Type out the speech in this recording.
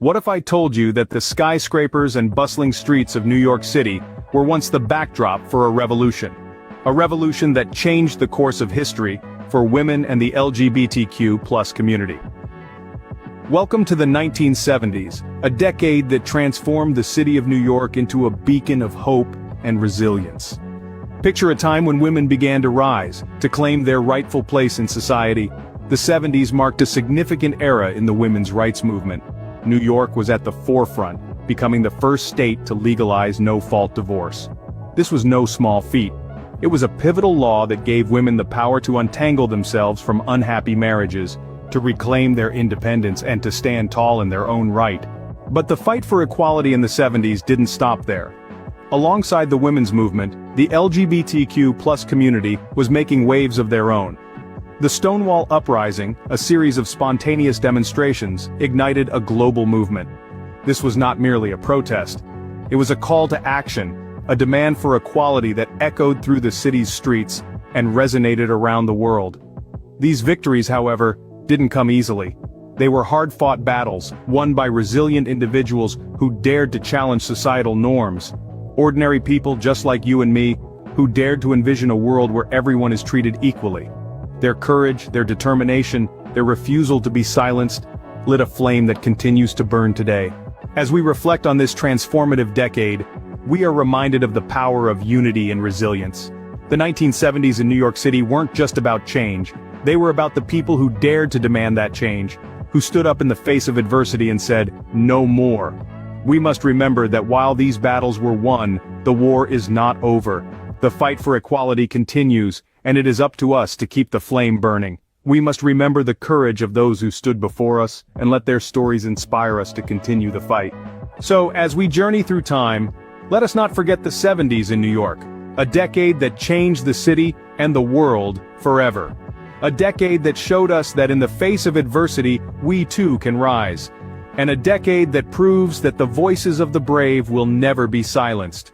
What if I told you that the skyscrapers and bustling streets of New York City were once the backdrop for a revolution? A revolution that changed the course of history for women and the LGBTQ+ community. Welcome to the 1970s, a decade that transformed the city of New York into a beacon of hope and resilience. Picture a time when women began to rise, to claim their rightful place in society. The 70s marked a significant era in the women's rights movement. New York was at the forefront, becoming the first state to legalize no-fault divorce. This was no small feat. It was a pivotal law that gave women the power to untangle themselves from unhappy marriages, to reclaim their independence and to stand tall in their own right. But the fight for equality in the 70s didn't stop there. Alongside the women's movement, the LGBTQ+ community was making waves of their own. The Stonewall Uprising, a series of spontaneous demonstrations, ignited a global movement. This was not merely a protest. It was a call to action, a demand for equality that echoed through the city's streets and resonated around the world. These victories, however, didn't come easily. They were hard-fought battles, won by resilient individuals who dared to challenge societal norms. Ordinary people just like you and me, who dared to envision a world where everyone is treated equally. Their courage, their determination, their refusal to be silenced, lit a flame that continues to burn today. As we reflect on this transformative decade, we are reminded of the power of unity and resilience. The 1970s in New York City weren't just about change, they were about the people who dared to demand that change, who stood up in the face of adversity and said, "No more." We must remember that while these battles were won, the war is not over. The fight for equality continues, and it is up to us to keep the flame burning. We must remember the courage of those who stood before us, and let their stories inspire us to continue the fight. So, as we journey through time, let us not forget the 70s in New York, a decade that changed the city and the world forever. A decade that showed us that in the face of adversity, we too can rise. And a decade that proves that the voices of the brave will never be silenced.